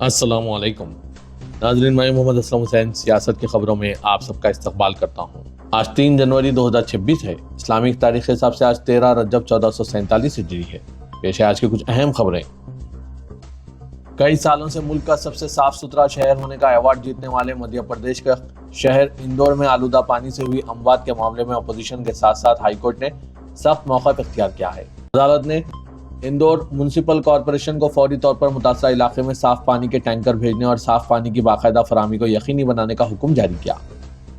अस्सलाम वालेकुम नाज़रीन, मैं मोहम्मद असलम हुसैन सियासत की खबरों में आप सबका इस्तकबाल करता हूँ। आज 3 जनवरी 2026 है। इस्लामिक तारीख के हिसाब से आज 13 रजब 1447 हिजरी है। पेश है आज की कुछ अहम खबरें। कई सालों से मुल्क का सबसे साफ सुथरा शहर होने का अवार्ड जीतने वाले मध्य प्रदेश का शहर इंदौर में आलूदा पानी से हुई अमवात के मामले में अपोजिशन के साथ साथ हाईकोर्ट ने सख्त मौक़िफ़ इख्तियार किया है। अदालत ने इंदौर म्युनिसिपल कॉरपोरेशन को फौरी तौर पर मुतासरा इलाके में साफ पानी के टैंकर भेजने और साफ पानी की बाकायदा फराहमी को यकीनी बनाने का हुक्म जारी किया।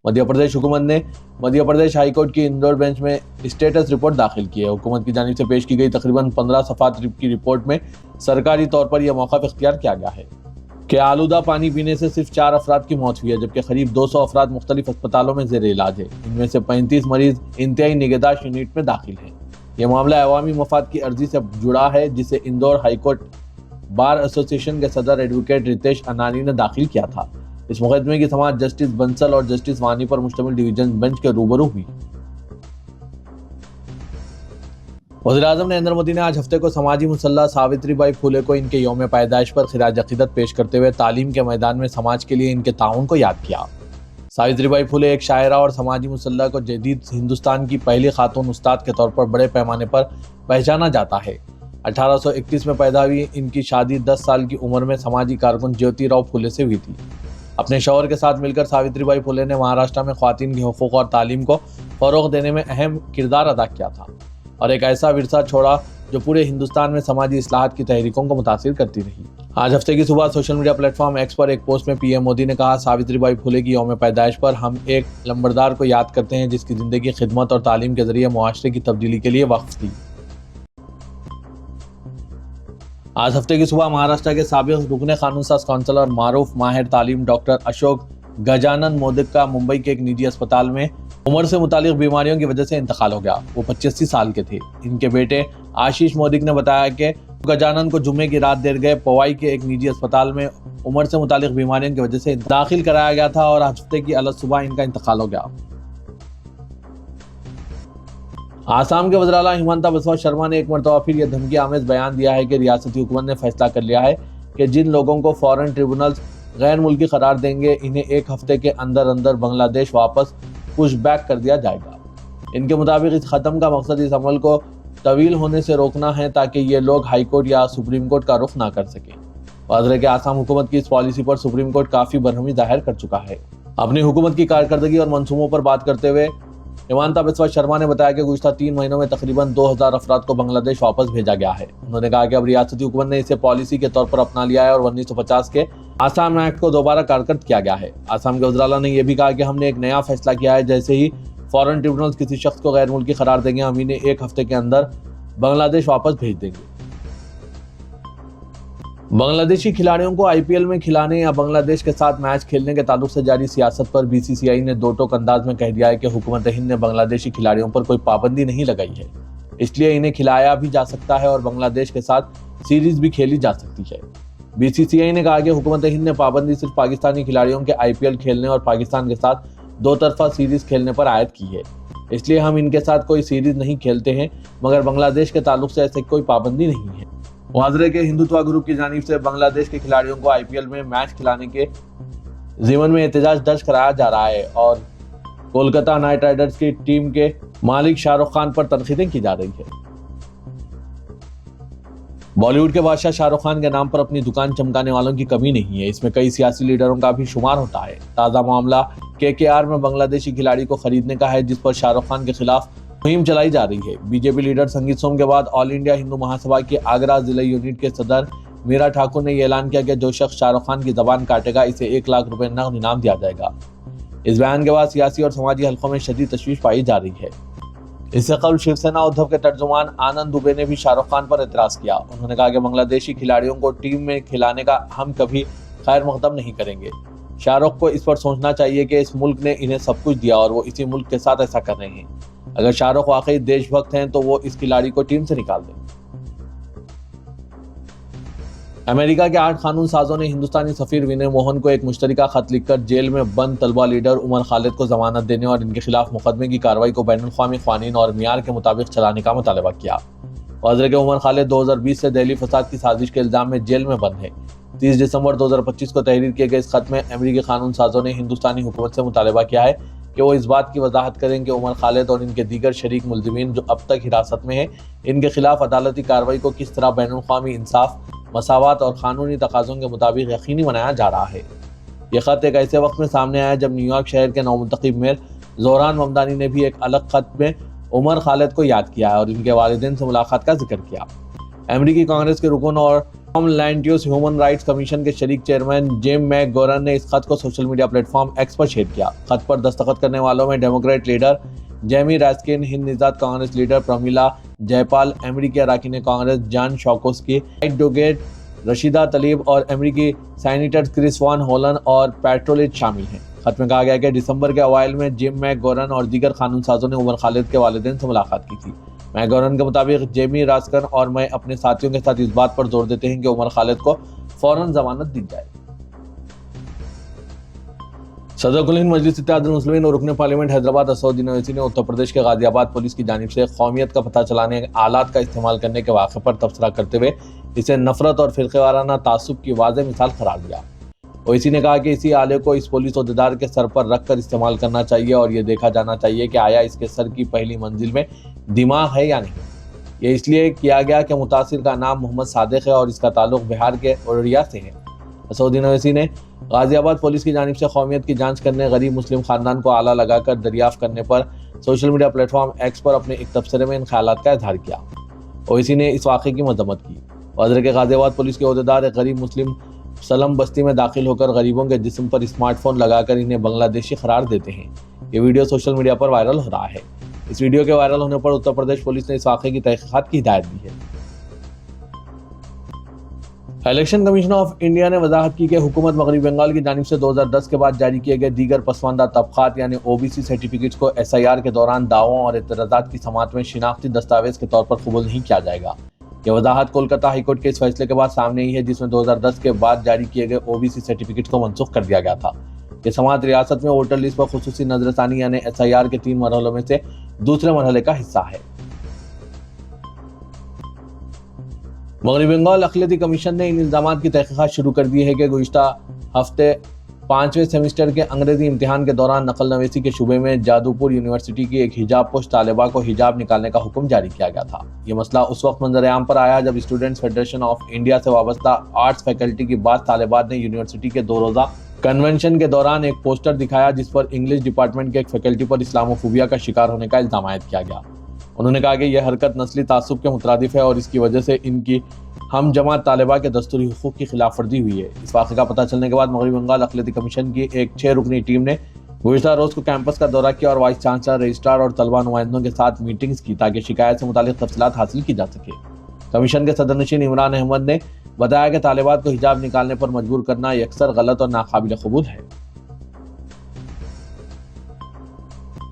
मध्य प्रदेश हुकूमत ने मध्य प्रदेश हाईकोर्ट की इंदौर बेंच में स्टेटस रिपोर्ट दाखिल की है। हुकूमत की जानिब से पेश की गई तकरीबन 15 सफ़ात की रिपोर्ट में सरकारी तौर पर यह मौक़िफ़ इख्तियार किया गया है कि आलूदा पानी पीने से सिर्फ 4 अफराद की मौत हुई है, जबकि करीब 200 अफराद मुख्तलिफ अस्पतालों में ज़ेर इलाज है। इनमें से 35 मरीज इंतहाई निगहदाश्त यूनिट में दाखिल हैं। यह मामला अवामी मफाद की अर्जी से जुड़ा है, जिसे इंदौर हाईकोर्ट बार एसोसिएशन के सदर एडवोकेट रितेश अनानी ने दाखिल किया था। इस मुकदमे की समाअत जस्टिस बंसल और जस्टिस वानी पर मुश्तमिल डिवीजन बेंच के रूबरू हुई। वज़ीर-ए-आज़म नरेंद्र मोदी ने आज हफ्ते को समाजी मुसल्ला सावित्री बाई फुले को इनके यौम पैदाइश पर खिराज अक़ीदत पेश करते हुए तालीम के मैदान में समाज के लिए इनके ताउन को याद किया। सावित्री बाई फुले एक शायरा और समाजी मुसल्ला को जदीद हिंदुस्तान की पहली खातून उस्ताद के तौर पर बड़े पैमाने पर पहचाना जाता है। 1831 में पैदा हुई इनकी शादी 10 साल की उम्र में समाजी कारकुन ज्योति राव फुले से हुई थी। अपने शौहर के साथ मिलकर सावित्री बाई फुले ने महाराष्ट्र में ख्वातीन के हुकूक और तालीम को फ़रोग़ देने में अहम किरदार अदा किया था और एक ऐसा विरसा छोड़ा जो पूरे हिंदुस्तान में समाजी इस्लाहात की तहरीकों को मुतासिर करती रही। आज हफ्ते की सुबह सोशल मीडिया प्लेटफॉर्म एक्स पर एक पोस्ट में पीएम मोदी ने कहा, सावित्री बाई फुले की यौम पैदाइश पर हम एक लंबरदार को याद करते हैं जिसकी ज़िंदगी खिदमत और तालीम के ज़रिए मुआशरे की तब्दीली के लिए वक्फ थी। आज हफ्ते की सुबह महाराष्ट्र के साबिक़ रुकने कानून साज कौंसल और मारूफ माहिर तालीम डॉक्टर अशोक गजानन मोदिक का मुंबई के एक निजी अस्पताल में उम्र से मुतालिक बीमारियों की वजह से इंतकाल हो गया। वो 85 साल के थे। इनके बेटे आशीष मोदिक ने बताया कि गजानन को जुम्मे की रात देर गए पवाई के एक निजी अस्पताल में उम्र से मुतालिक बीमारियों की वजह से दाखिल कराया गया था और हफ्ते की अलग सुबह इनका इंतकाल हो गया। आसाम के वज़ीर आला हिमंता बिस्वा शर्मा ने एक मरतबा फिर यह धमकी आमेज़ बयान दिया है कि रियासती हुकूमत ने फैसला कर लिया है कि जिन लोगों को फॉरेन ट्रिब्यूनल्स गैर मुल्की करार देंगे इन्हें एक हफ्ते के अंदर अंदर बांग्लादेश वापस पुश बैक कर दिया जाएगा। इनके मुताबिक इस ख़त्म का मकसद इस अमल को तवील होने से रोकना है ताकि ये लोग हाई कोर्ट या सुप्रीम कोर्ट का रुख ना कर सकें। वाज़ेह है कि आसाम हुकूमत की इस पॉलिसी पर सुप्रीम कोर्ट काफ़ी बरहमी जाहिर कर चुका है। अपनी हुकूमत की कारकर्दगी और मंसूबों पर बात करते हुए हिमंता बिस्वा शर्मा ने बताया कि गुज़श्ता 3 महीनों में तकरीबन 2000 अफराद को बांग्लादेश वापस भेजा गया है। उन्होंने कहा कि अब रियासती हुकूमत ने इसे पॉलिसी के तौर पर अपना लिया है और 1950 के आसाम एक्ट को दोबारा कारगर किया गया है। आसाम के वज़ीर आला ने यह भी कहा कि हमने एक नया फैसला किया है, जैसे ही फॉरेन ट्रिब्यूनल्स किसी शख्स को गैर मुल्की करार देंगे हम इन्हें एक हफ्ते के अंदर बांग्लादेश वापस भेज देंगे। बांग्लादेशी खिलाड़ियों को आईपीएल में खिलाने या बांग्लादेश के साथ मैच खेलने के ताल्लुक से जारी सियासत पर बीसीसीआई ने दो टोक अंदाज में कह दिया है कि हुकूमत हिंद ने बांग्लादेशी खिलाड़ियों पर कोई पाबंदी नहीं लगाई है, इसलिए इन्हें खिलाया भी जा सकता है और बांग्लादेश के साथ सीरीज भी खेली जा सकती है। बीसीसीआई ने कहा कि हुकूमत हिंद ने पाबंदी सिर्फ पाकिस्तानी खिलाड़ियों के आईपीएल खेलने और पाकिस्तान के साथ दो तरफा सीरीज खेलने पर आयद की है, इसलिए हम इनके साथ कोई सीरीज नहीं खेलते हैं, मगर बांग्लादेश के ताल्लुक से ऐसी कोई पाबंदी नहीं है। वाज़ेह के हिंदुत्व ग्रुप की जानिब से बांग्लादेश के खिलाड़ियों को आईपीएल में मैच खिलाने के ज़िमन में एहतजाज दर्ज कराया जा रहा है और कोलकाता नाइट राइडर्स की टीम के मालिक शाहरुख खान पर तनकीदें की जा रही है। बॉलीवुड के बादशाह शाहरुख खान के नाम पर अपनी दुकान चमकाने वालों की कमी नहीं है, इसमें कई सियासी लीडरों का भी शुमार होता है। ताज़ा मामला केकेआर में बांग्लादेशी खिलाड़ी को खरीदने का है, जिस पर शाहरुख खान के खिलाफ मुहिम चलाई जा रही है। बीजेपी लीडर संगीत सोम के बाद ऑल इंडिया हिंदू महासभा के आगरा जिला यूनिट के सदर मीरा ठाकुर ने यह ऐलान किया कि जो शख्स शाहरुख खान की जबान काटेगा इसे 1 लाख रुपए नकद इनाम दिया जाएगा। इस बयान के बाद सियासी और समाजी हलकों में शदीद तशवीश पाई जा रही है। इससे कबल शिवसेना उद्धव के तर्जुमान आनंद दुबे ने भी शाहरुख खान पर एतराज किया। उन्होंने कहा कि बांग्लादेशी खिलाड़ियों को टीम में खिलाने का हम कभी खैर मकदम नहीं करेंगे। शाहरुख को इस पर सोचना चाहिए कि इस मुल्क ने इन्हें सब कुछ दिया और वो इसी मुल्क के साथ ऐसा कर रहे हैं। अगर शाहरुख वाकई देशभक्त हैं तो वो इस खिलाड़ी को टीम से निकाल दें। अमेरिका के 8 कानून साजों ने हिंदुस्तानी सफीर विनय मोहन को एक मुश्तरका खत लिखकर जेल में बंद तलबा लीडर उमर खालिद को जमानत देने और इनके खिलाफ मुकदमे की कार्रवाई को बैनुल-अक़वामी क़वानीन और मियार के मुताबिक चलाने का मुतालबा किया। वाज़ेह के उमर खालिद 2020 से दिल्ली फसाद की साजिश के इल्जाम में जेल में बंद है। 30 دسمبر 2025 کو تحریر کیے گئے اس خط میں امریکی قانون سازوں نے ہندوستانی حکومت سے مطالبہ کیا ہے کہ وہ اس بات کی وضاحت کریں کہ عمر خالد اور ان کے دیگر شریک ملزمین جو اب تک حراست میں ہیں، ان کے خلاف عدالتی کارروائی کو کس طرح بین الاقوامی انصاف، مساوات اور قانونی تقاضوں کے مطابق یقینی بنایا جا رہا ہے۔ یہ خط ایک ایسے وقت میں سامنے آیا جب نیو یارک شہر کے نومنتخب میئر زہران ممدانی نے بھی ایک الگ خط میں عمر خالد کو یاد کیا ہے اور ان کے والدین سے ملاقات کا ذکر کیا۔ امریکی کانگریس کے رکن اور لینڈیوس ہیومن رائٹس کمیشن کے شریک چیئرمین جم میک گورن نے اس خط کو social media platform X پر شیئر کیا۔ خط پر دستخط کرنے والوں میں ڈیموکریٹ لیڈر جیمی راسکن، ہند نژاد Congress leader Pramila Jayapal, امریکی اراکین Congress John Schakowsky, advocate Rashida Tlaib اور امریکی سینیٹر کرس وان ہولن اور پیٹرولچ شامل ہیں۔ خط میں کہا گیا کہ دسمبر کے اوائل میں جم میک گورن اور دیگر قانون سازوں نے عمر خالد کے والدین سے ملاقات کی تھی۔ میک گورن کے مطابق جیمی راسکن اور میں اپنے ساتھیوں کے ساتھ اس بات پر زور دیتے ہیں کہ عمر خالد کو فوراً ضمانت دی جائے۔ صدر کل ہند مجلس اتحاد المسلمین اور رکن پارلیمنٹ حیدرآباد اسدالدین اویسی نے اتر پردیش کے غازی آباد پولیس کی جانب سے قومیت کا پتہ چلانے آلات کا استعمال کرنے کے واقعے پر تبصرہ کرتے ہوئے اسے نفرت اور فرقہ وارانہ تعصب کی واضح مثال قرار دیا۔ اویسی نے کہا کہ اسی آلے کو اس پولیس عہدیدار کے سر پر رکھ کر استعمال کرنا چاہیے اور یہ دیکھا جانا چاہیے کہ آیا اس کے سر کی پہلی منزل میں دماغ ہے یا نہیں۔ یہ اس لیے کیا گیا کہ متاثر کا نام محمد صادق ہے اور اس کا تعلق بہار کے اوریا سے ہے۔ اسدالدین اویسی نے غازی آباد پولیس کی جانب سے قومیت کی جانچ کرنے، غریب مسلم خاندان کو آلہ لگا کر دریافت کرنے پر social media platform X پر اپنے ایک تبصرے میں ان خیالات کا اظہار کیا۔ اویسی نے اس واقعے کی مذمت کی۔ وزیر کے غازی آباد پولیس کے عہدیدار ایک غریب مسلم سلم بستی میں داخل ہو کر غریبوں کے جسم پر اسمارٹ فون لگا کر انہیں بنگلہ دیشی قرار دیتے ہیں۔ یہ ویڈیو سوشل میڈیا پر وائرل ہو رہا ہے۔ اس ویڈیو کے وائرل ہونے پر اتر پردیش پولیس نے اس واقعے کی تحقیقات کی ہدایت دی ہے۔ الیکشن کمیشن آف انڈیا نے وضاحت کی کہ حکومت مغربی بنگال کی جانب سے 2010 کے بعد جاری کیے گئے دیگر پسماندہ طبقات یعنی OBC سرٹیفکیٹس کو SIR کے دوران دعووں اور اعتراضات کی سماعت میں شناختی دستاویز کے طور پر قبول نہیں کیا جائے گا۔ یہ وضاحت کولکتہ ہائی کورٹ کے اس فیصلے کے بعد سامنے آئی ہے جس میں 2010 کے بعد جاری کیے گئے OBC سرٹیفکیٹس کو منسوخ کر دیا گیا تھا۔ یہ سماعت ریاست میں ووٹر لسٹ پر خصوصی نظر ثانی یعنی SIR کے 3 مرحلوں میں سے دوسرے مرحلے کا حصہ ہے۔ مغربی بنگال اقلیتی کمیشن نے ان الزامات کی تحقیقات شروع کر دی ہے کہ گزشتہ ہفتے 5ویں سیمسٹر کے انگریزی امتحان کے دوران نقل نویسی کے شعبے میں جادوپور یونیورسٹی کی ایک حجاب پوش طالبہ کو حجاب نکالنے کا حکم جاری کیا گیا تھا۔ یہ مسئلہ اس وقت منظر عام پر آیا جب اسٹوڈنٹس فیڈریشن آف انڈیا سے وابستہ آرٹس فیکلٹی کی بعض طالبات نے یونیورسٹی کے 2 روزہ کنونشن کے دوران ایک پوسٹر دکھایا جس پر انگلش ڈپارٹمنٹ کے ایک فیکلٹی پر اسلاموفوبیا کا شکار ہونے کا الزام عائد کیا گیا۔ انہوں نے کہا کہ یہ حرکت نسلی تعصب کے مترادف ہے اور اس کی وجہ سے ان کی ہم جماعت طالبہ کے دستوری حقوق کی خلاف ورزی ہوئی ہے۔ اس واقعے کا پتہ چلنے کے بعد مغربی بنگال اقلیتی کمیشن کی ایک 6 رکنی ٹیم نے گزشتہ روز کو کیمپس کا دورہ کیا اور وائس چانسلر، رجسٹرار اور طلبہ نمائندوں کے ساتھ میٹنگز کی تاکہ شکایت سے متعلق تفصیلات حاصل کی جا سکے۔ کمیشن کے صدر نشین عمران احمد نے بتایا کہ طالبات کو حجاب نکالنے پر مجبور کرنا یکسر غلط اور ناقابل قبول ہے۔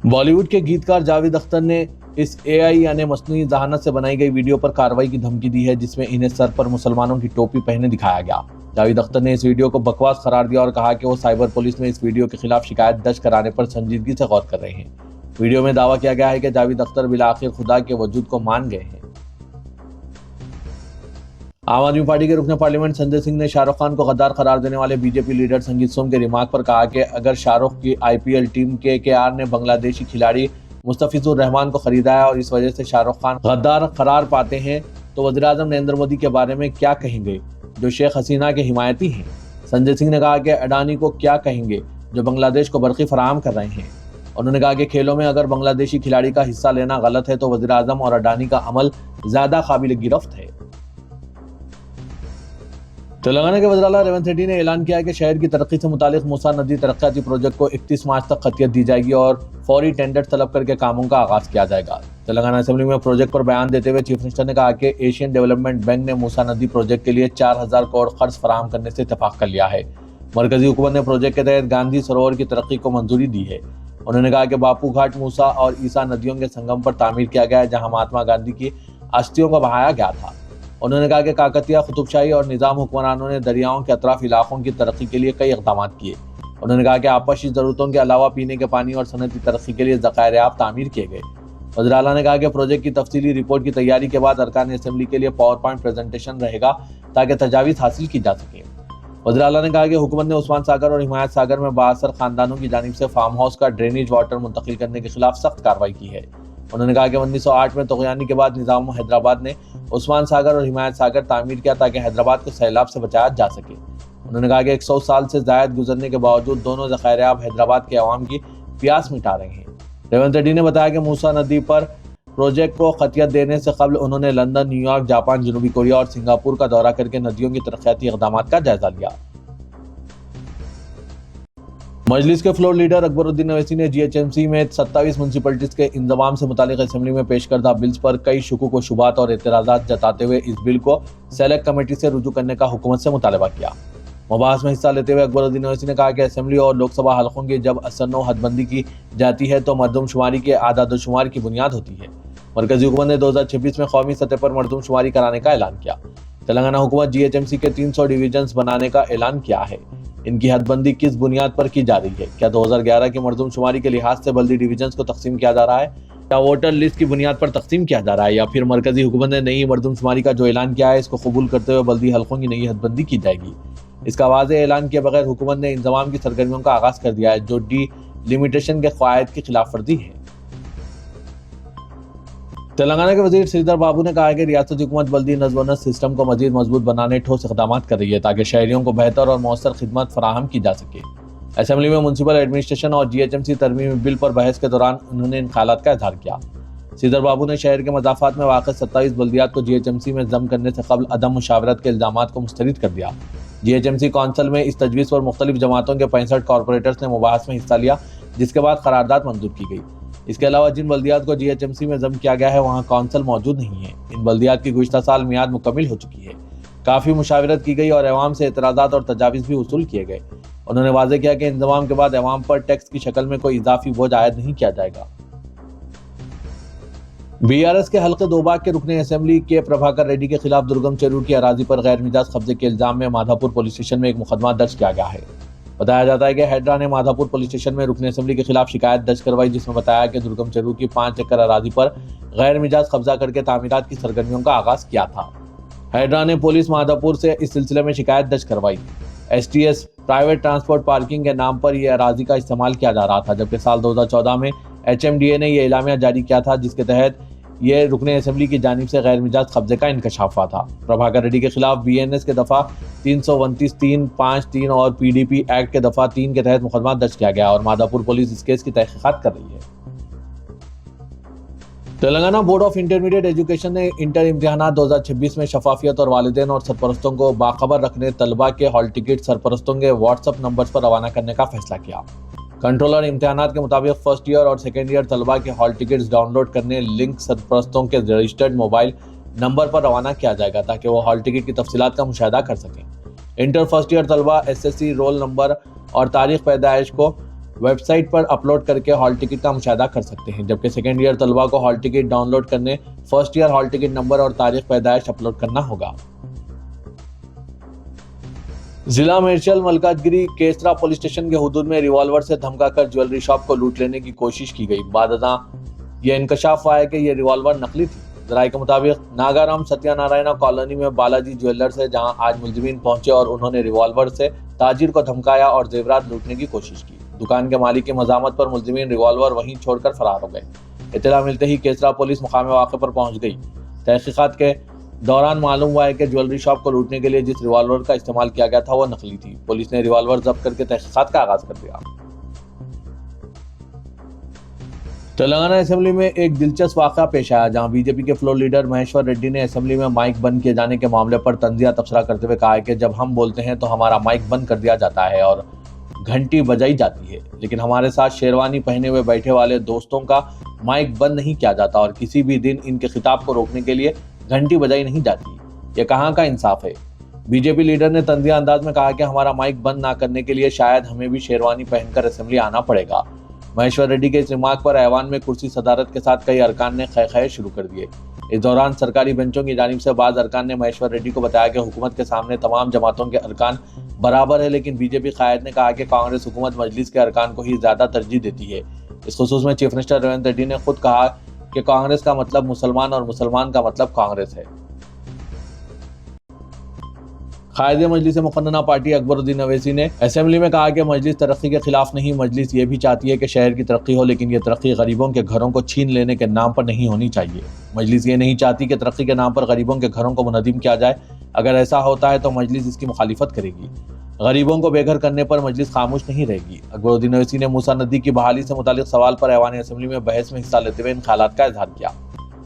بالی ووڈ کے گیتکار جاوید اختر نے اس AI یعنی مصنوعی ذہانت سے بنائی گئی ویڈیو پر کارروائی کی دھمکی دی ہے جس میں انہیں سر پر مسلمانوں کی ٹوپی پہنے دکھایا گیا۔ جاوید اختر نے اس ویڈیو کو بکواس قرار دیا اور کہا کہ وہ سائبر پولیس میں اس ویڈیو کے خلاف شکایت درج کرانے پر سنجیدگی سے غور کر رہے ہیں۔ ویڈیو میں دعویٰ کیا گیا ہے کہ جاوید اختر بالآخر خدا کے وجود کو مان گئے ہیں۔ عام آدمی پارٹی کے رکن پارلیمنٹ سنجے سنگھ نے شاہ رخ خان کو غدار قرار دینے والے BJP لیڈر سنگیت سوم کے ریمارک پر کہا کہ اگر شاہ رخ کی IPL ٹیم KKR نے بنگلہ دیشی کھلاڑی مستفیض الرحمان کو خریدا ہے اور اس وجہ سے شاہ رخ خان غدار قرار پاتے ہیں تو وزیراعظم نریندر مودی کے بارے میں کیا کہیں گے جو شیخ حسینہ کے حمایتی ہیں۔ سنجے سنگھ نے کہا کہ اڈانی کو کیا کہیں گے جو بنگلہ دیش کو برقی فراہم کر رہے ہیں۔ انہوں نے کہا کہ کھیلوں میں اگر بنگلہ دیشی کھلاڑی کا حصہ لینا غلط ہے تو وزیراعظم اور اڈانی کا عمل زیادہ قابل گرفت ہے۔ تلنگانہ کے وزیر اعلیٰ ریونت ریڈی نے اعلان کیا ہے کہ شہر کی ترقی سے متعلق موسیٰ ندی ترقیاتی پروجیکٹ کو 31 مارچ تک خطیت دی جائے گی اور فوری ٹینڈر طلب کر کے کاموں کا آغاز کیا جائے گا۔ تلنگانہ اسمبلی میں پروجیکٹ پر بیان دیتے ہوئے چیف منسٹر نے کہا کہ ایشین ڈیولپمنٹ بینک نے موسیٰ ندی پروجیکٹ کے لیے 4000 کروڑ قرض فراہم کرنے سے اتفاق کر لیا ہے۔ مرکزی حکومت نے پروجیکٹ کے تحت گاندھی سروور کی ترقی کو منظوری دی ہے۔ انہوں نے کہا کہ باپو گھاٹ موسیٰ اور عیسیٰ ندیوں کے سنگم پر تعمیر کیا گیا ہے جہاں مہاتما گاندھی کی استھیوں کو بہایا گیا تھا۔ انہوں نے کہا کہ کاکتیہ، قطب شاہی اور نظام حکمرانوں نے دریاؤں کے اطراف علاقوں کی ترقی کے لیے کئی اقدامات کیے۔ انہوں نے کہا کہ آپاشی ضرورتوں کے علاوہ پینے کے پانی اور صنعتی ترقی کے لیے ذخائر آب تعمیر کیے گئے۔ وزیر اعلیٰ نے کہا کہ پروجیکٹ کی تفصیلی رپورٹ کی تیاری کے بعد ارکان اسمبلی کے لیے پاور پوائنٹ پریزنٹیشن رہے گا تاکہ تجاویز حاصل کی جا سکیں۔ वज़ीर आला ने कहा कि हुकूमत ने उस्मान सागर और हिमायत सागर में बाअसर खानदानों की जानिब से फार्म हाउस का ड्रेनेज वाटर मुंतकिल करने के खिलाफ सख्त कार्रवाई की है। उन्होंने कहा कि 1908 में तग़यानी के बाद निज़ाम हैदराबाद ने उस्मान सागर और हिमायत सागर तामीर किया ताकि हैदराबाद को सैलाब से बचाया जा सके। उन्होंने कहा कि 100 साल से ज़ायद गुजरने के बावजूद दोनों ज़ख़ायर-ए-आब हैदराबाद के अवाम की प्यास मिटा रहे हैं। रेवंत रेड्डी ने बताया कि मूसा नदी पर प्रोजेक्ट को खतियत देने से कबल उन्होंने लंदन, न्यूयॉर्क, जापान, जनूबी कोरिया और सिंगापुर का दौरा करके नदियों की तरक्याती इक़दामात का जायजा लिया। मजलिस के फ्लोर लीडर अकबरुद्दीन अवैसी ने जीएचएमसी में 27 म्यूनसिपलिटीज के इंतजाम से मुतालिक असेंबली में पेश करदा बिल्स पर कई शुकूक व शुबात और एतराज़ात जताते हुए इस बिल को सेलेक्ट कमेटी से रुजू करने का हुकूमत से मुतालबा किया। मुबाहस में हिस्सा लेते हुए अकबरुद्दीन अवैसी ने कहा कि असेंबली और लोकसभा हलकों की जब असन्नो हदबंदी की जाती है तो मरदमशुमारी के आदादशुमार की बुनियाद होती है। मरकजी हुकूमत ने 2026 में कौमी सतह पर मरदमशुमारी कराने का ऐलान किया। तेलंगाना हुकूमत जीएचएमसी के 300 डिवीजन्स बनाने का ऐलान किया है। इनकी हदबंदी किस बुनियाद पर की जा रही है? क्या 2011 की मरदमशुमारी के लिहाज से बल्दी डिवीजन्स को तकसीम किया जा रहा है, या वोटर लिस्ट की बुनियाद पर तकसीम किया जा रहा है, या फिर मरकजी हुकूमत ने नई मरदमशुमारी का जो ऐलान किया है इसको कबूल करते हुए बल्दी हलकों की नई हदबंदी की जाएगी? इसका वाज़ेह ऐलान किए बगैर हुकूमत ने इंतजाम की सरगर्मियों का आगाज कर दिया है, जो डी लिमिटेशन के क़वायद की खिलाफ वर्जी है। तेलंगाना के वजीर श्रीधर बाबू ने कहा है कि रियासती हुकूमत बल्दी नज़्म व नस्क सिस्टम को मजीद मजबूत बनाने ठोस इक़दाम कर रही है ताकि शहरियों को बेहतर और मौसर खिदमत फराहम की जा सके। असेंबली में म्यूनसिपल एडमिनिस्ट्रेशन और जीएचएमसी तरमीमी बिल पर बहस के दौरान उन्होंने इन ख्यालात का इजहार किया। श्रीधर बाबू ने शहर के मज़ाफ़ात में वाक़ 27 बल्दियात को जीएचएमसी में ज़म करने से कबल अदम मुशावरत के इल्ज़ामात को मुस्तरद कर दिया। जीएचएमसी कौंसिल में इस तजवीज़ पर मुख्तलिफ जमातों के 65 कॉरपोरेटर्स ने मुबाहस में हिस्सा लिया, जिसके बाद करारदाद मंजूर की गई। इसके अलावा जिन बल्दियात को जीएचएमसी में जम किया गया है वहाँ कौंसिल मौजूद नहीं है। इन बल्दियात की गुज़िश्ता साल मियाद मुकम्मिल हो चुकी है। काफ़ी मुशावरत की गई और अवाम से एतराज़ात और तजावीज़ भी वसूल किए गए। उन्होंने वाज़ेह किया कि इंतज़ाम के बाद अवाम पर टैक्स की शक्ल में कोई इजाफी बोझ आयद नहीं किया जाएगा। बीआरएस के हल्के दोबाग के रुकने असेंबली के प्रभाकर रेड्डी के खिलाफ दुर्गम चेरूर की अराजी पर गैर मिजाज कब्जे के इल्जाम में माधापुर पुलिस स्टेशन में एक मुकदमा दर्ज किया गया है। बताया जाता है कि हैड्रा ने माधापुर पुलिस स्टेशन में रुकने असेंबली के खिलाफ शिकायत दर्ज करवाई, जिसमें बताया कि दुर्गम चेरूर की 5 एकड़ अराजी पर गैर मिजाज कब्जा करके तामीरात की सरगर्मियों का आगाज किया था। हैड्रा ने पुलिस माधापुर से इस सिलसिले में शिकायत दर्ज करवाई। एसटीएस प्राइवेट ट्रांसपोर्ट पार्किंग के नाम पर यह अराजी का इस्तेमाल किया जा रहा था, जबकि साल 2014 में एचएमडीए ने यह एलामिया जारी किया था, जिसके तहत ये रुकने असेंबली की जानिब से गैर मिजाज कब्जे का इंकशाफ हुआ था। प्रभाकर रेड्डी के खिलाफ बीएनएस के दफ़ा 329, 353 और पीडीपी एक्ट के दफ़ा 3 के तहत मुकदमा दर्ज किया गया और माधापुर पुलिस इस केस की तहकीकात कर रही है। Telangana board of intermediate education ने इंटर इम्तिहानात 2026 में शफाफियत और वालिदैन और सरपरस्तों को बाखबर रखने तलबा के हॉल टिकट सरपरस्तों के व्हाट्सएप नंबर्स पर रवाना करने का फैसला किया। कंट्रोलर इम्तिहानात के मुताबिक फर्स्ट ईयर और सेकेंड ईयर तलबा के हॉल टिकट्स डाउनलोड करने लिंक सरपरस्तों के रजिस्टर्ड मोबाइल नंबर पर रवाना किया जाएगा ताकि वो हॉल टिकट की तफसीलात का मुशाहिदा कर सकें। इंटर फर्स्ट ईयर तलबा एसएससी रोल नंबर और तारीख पैदाइश को वेबसाइट पर अपलोड करके हॉल टिकट का मुशाहिदा कर सकते हैं, जबकि सेकेंड ईयर तलबा को हॉल टिकट डाउनलोड करने first year hall ticket number और तारीख पैदाइश अपलोड करना होगा। जिला मेरशल मलकाजगिरी केसरा पुलिस स्टेशन के हुदूद में रिवॉल्वर से धमकाकर ज्वेलरी शॉप को लूट लेने की कोशिश की गई। बादअज़ां यह इंकशाफ हुआ है कि यह रिवॉल्वर नकली थी। ज़राए के मुताबिक नागाराम सत्यानारायणा कॉलोनी में बालाजी ज्वेलर्स है, जहां आज मुलजिमीन पहुंचे और उन्होंने रिवॉल्वर से ताजिर को धमकाया और जेवरात लूटने की कोशिश की। दुकान के मालिक की मजामत पर मुलजिमीन रिवॉल्वर वहीं छोड़कर फरार हो गए। इत्तला मिलते ही केसरा पुलिस मुकाम वाक़े पर पहुंच गई। तहकीकात के दौरान मालूम हुआ है कि ज्वेलरी शॉप को लूटने के लिए जिस रिवॉल्वर का इस्तेमाल किया गया था वो नकली थी। पुलिस ने रिवॉल्वर जब्त करके तहकीकात का आगाज कर दिया। तेलंगाना असेंबली में एक दिलचस्प वाक़या पेश आया, जहां बीजेपी के फ्लोर लीडर महेश्वर रेड्डी ने असेंबली में माइक बंद किए जाने के मामले पर तंजिया तबसरा करते हुए कहा है कि जब हम बोलते हैं तो हमारा माइक बंद कर दिया जाता है और घंटी बजाई जाती है, लेकिन हमारे साथ शेरवानी पहने हुए बैठे वाले दोस्तों का माइक बंद नहीं किया जाता और किसी भी दिन इनके खिताब को रोकने के लिए घंटी बजाई नहीं जाती। ये कहाँ का इंसाफ है? बीजेपी लीडर ने तंजिया अंदाज में कहा कि हमारा माइक बंद ना करने के लिए शायद हमें भी शेरवानी पहनकर असेंबली आना पड़ेगा। महेश्वर रेड्डी के इस रिमार्क पर ऐवान में कुर्सी सदारत के साथ कई अरकान ने खैर शुरू कर दिए। इस दौरान सरकारी बेंचों की जानिब से बाज़ अरकान ने महेश्वर रेड्डी को बताया कि हुकूमत के सामने तमाम जमातों के अरकान बराबर है, लेकिन बीजेपी कायद ने कहा कि कांग्रेस हुकूमत मजलिस के अरकान को ही ज़्यादा तरजीह देती है। इस खुसूस में चीफ मिनिस्टर रेवंत रेड्डी ने खुद कहा कि कांग्रेस का मतलब मुसलमान और मुसलमान का मतलब कांग्रेस है। قائد مجلس مقننہ پارٹی اکبر الدین اویسی نے اسمبلی میں کہا کہ مجلس ترقی کے خلاف نہیں، مجلس یہ بھی چاہتی ہے کہ شہر کی ترقی ہو، لیکن یہ ترقی غریبوں کے گھروں کو چھین لینے کے نام پر نہیں ہونی چاہیے۔ مجلس یہ نہیں چاہتی کہ ترقی کے نام پر غریبوں کے گھروں کو منہدم کیا جائے۔ اگر ایسا ہوتا ہے تو مجلس اس کی مخالفت کرے گی۔ غریبوں کو بے گھر کرنے پر مجلس خاموش نہیں رہے گی۔ اکبر الدین اویسی نے موسیٰ ندی کی بحالی سے متعلق سوال پر ایوان اسمبلی میں بحث میں حصہ لیتے ہوئے ان خیالات کا اظہار کیا۔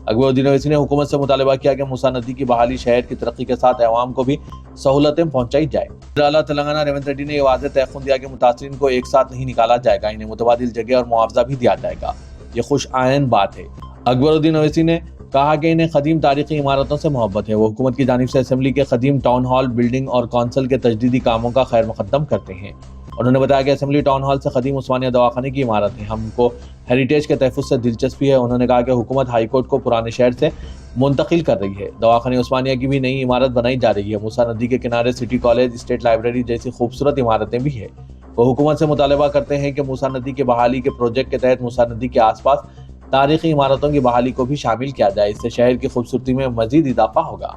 اکبر الدین اویسی نے حکومت سے مطالبہ کیا کہ موسیٰ ندی کی بحالی شہر کی ترقی کے ساتھ عوام کو بھی سہولتیں پہنچائی جائے۔ وزیر اعلیٰ تلنگانہ ریونت ریڈی نے یہ واضح تیقن دیا کہ متاثرین کو ایک ساتھ نہیں نکالا جائے گا، انہیں متبادل جگہ اور معاوضہ بھی دیا جائے گا۔ یہ خوش آئند بات ہے۔ اکبر الدین اویسی نے کہا کہ انہیں قدیم تاریخی عمارتوں سے محبت ہے۔ وہ حکومت کی جانب سے اسمبلی کے قدیم ٹاؤن ہال بلڈنگ اور کونسل کے تجدیدی کاموں کا خیر مقدم کرتے ہیں۔ انہوں نے بتایا کہ اسمبلی ٹاؤن ہال سے قدیم عثمانیہ دواخانے کی عمارت ہے، ہم کو ہیریٹیج کے تحفظ سے دلچسپی ہے۔ انہوں نے کہا کہ حکومت ہائی کورٹ کو پرانے شہر سے منتقل کر رہی ہے۔ دواخانہ عثمانیہ کی بھی نئی عمارت بنائی جا رہی ہے۔ موسیٰ ندی کے کنارے سٹی کالج، اسٹیٹ لائبریری جیسی خوبصورت عمارتیں بھی ہیں۔ وہ حکومت سے مطالبہ کرتے ہیں کہ موسیٰ ندی کے بحالی کے پروجیکٹ کے تحت موسیٰ ندی کے آس پاس تاریخی عمارتوں کی بحالی کو بھی شامل کیا جائے، اس سے شہر کی خوبصورتی میں مزید اضافہ ہوگا۔